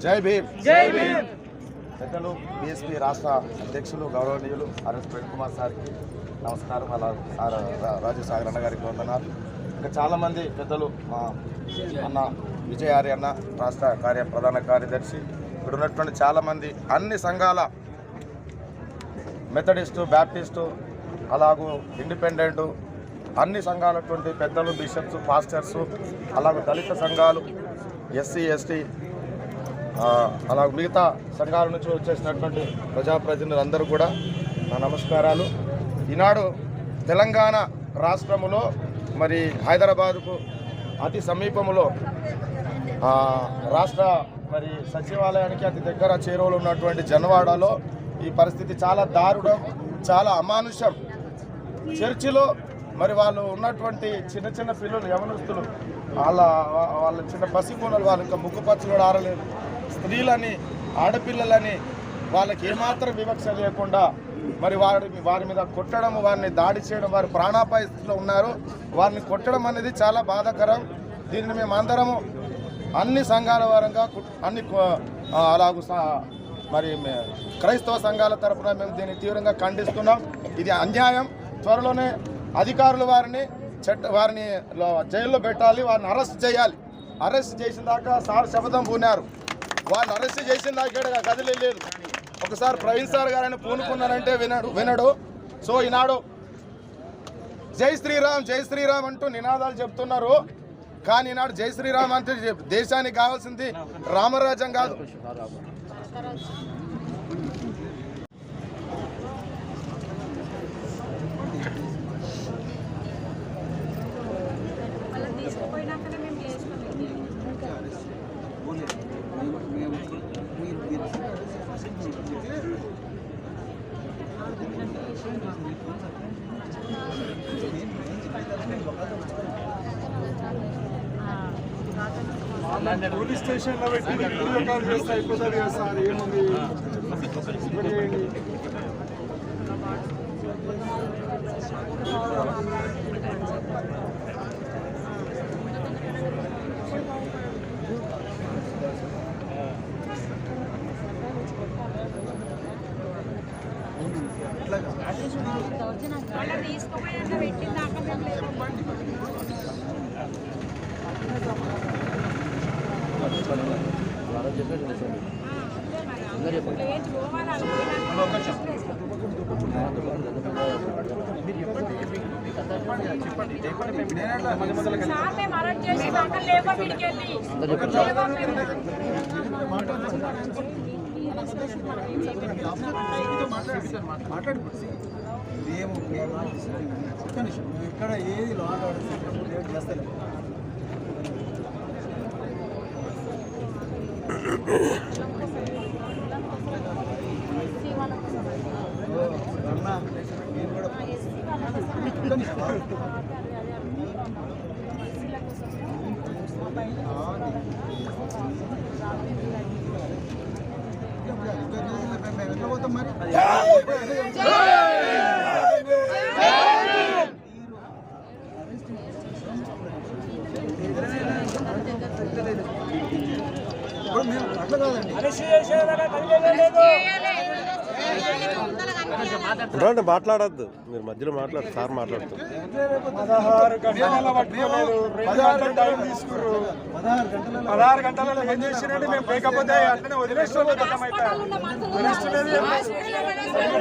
జై భీమ్. జై భీమ్. పెద్దలు బీఎస్పీ రాష్ట్ర అధ్యక్షులు గౌరవనీయులు ఆర్ఎస్ ప్రవీణ్ కుమార్ సార్కి నమస్కారం. అలా సార్ రాజు సాగర్ అన్న గారికి వందనాలు. ఇంకా చాలామంది పెద్దలు మా అన్న విజయ్ ఆర్య అన్న రాష్ట్ర ప్రధాన కార్యదర్శి, ఇక్కడ ఉన్నటువంటి చాలామంది అన్ని సంఘాల మెథడిస్టు, బ్యాప్టిస్టు, అలాగూ ఇండిపెండెంటు అన్ని సంఘాలటువంటి పెద్దలు, బిషప్స్, పాస్టర్సు, అలాగే దళిత సంఘాలు, ఎస్సీ ఎస్టీ, అలాగే మిగతా సంఘాల నుంచి వచ్చేసినటువంటి ప్రజాప్రతినిధులందరూ కూడా నా నమస్కారాలు. ఈనాడు తెలంగాణ రాష్ట్రములో మరి హైదరాబాదుకు అతి సమీపంలో రాష్ట్ర మరి సచివాలయానికి అతి దగ్గర చేరువలో ఉన్నటువంటి జన్వాడలో ఈ పరిస్థితి చాలా దారుణం, చాలా అమానుషం. చర్చిలో మరి వాళ్ళు ఉన్నటువంటి చిన్న చిన్న పిల్లలు, యవనస్తులు, వాళ్ళ చిన్న పసికూనలు, వాళ్ళు ఇంకా ముక్కుపచ్చలు కూడా ఆరలేదు. స్త్రీలని, ఆడపిల్లలని వాళ్ళకి ఏమాత్రం వివక్ష లేకుండా మరి వారి మీద కొట్టడం, వారిని దాడి చేయడం, వారి ప్రాణాపాయ స్థితిలో ఉన్నారు. వారిని కొట్టడం అనేది చాలా బాధాకరం. దీన్ని మేము అందరము అన్ని సంఘాల వారంగా అన్ని అలాగూ మరి క్రైస్తవ సంఘాల తరఫున మేము దీన్ని తీవ్రంగా ఖండిస్తున్నాం. ఇది అన్యాయం. త్వరలోనే అధికారులు వారిని జైల్లో పెట్టాలి, వారిని అరెస్ట్ చేయాలి. అరెస్ట్ చేసిన దాకా సార్ శపథం పూనారు. వారిని అరెస్ట్ చేసిన దాకా కదిలేదు. ఒకసారి ప్రవీణ్ సార్ గారిని పూనుకున్నారంటే వినడు. సో ఈనాడు జై శ్రీరామ్, జై శ్రీరామ్ అంటూ నినాదాలు చెప్తున్నారు. కానీ ఈనాడు జై శ్రీరామ్ అంటే దేశానికి కావాల్సింది రామరాజ్యం కాదు. పోలీస్ స్టేషన్లో పెట్టి వీడియో కాల్ చేస్తే అయిపోతుంది కదా సార్. ఏముంది ఇక్కడ ఏది లాగ్ చేస్తారు. మాట్లాడద్దు, మీరు మధ్యలో మాట్లాడు. సార్ మాట్లాడుతారు. 16 గంటలలో ఏం చేసినట్టు మేము లేకపోతే అట్లనే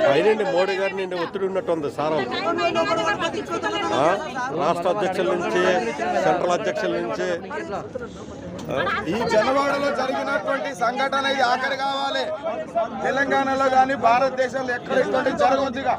పైనండి మోడీ గారి నుండి ఒత్తిడి ఉన్నట్టుంది సార్. రాష్ట్ర అధ్యక్షుల నుంచి, సెంట్రల్ అధ్యక్షుల నుంచి ఈ జనవాడలో జరిగినటువంటి సంఘటన ఇది ఆఖరి కావాలి. తెలంగాణలో కానీ భారతదేశంలో ఎక్కడ ఇటువంటి జరగవద్దుగా.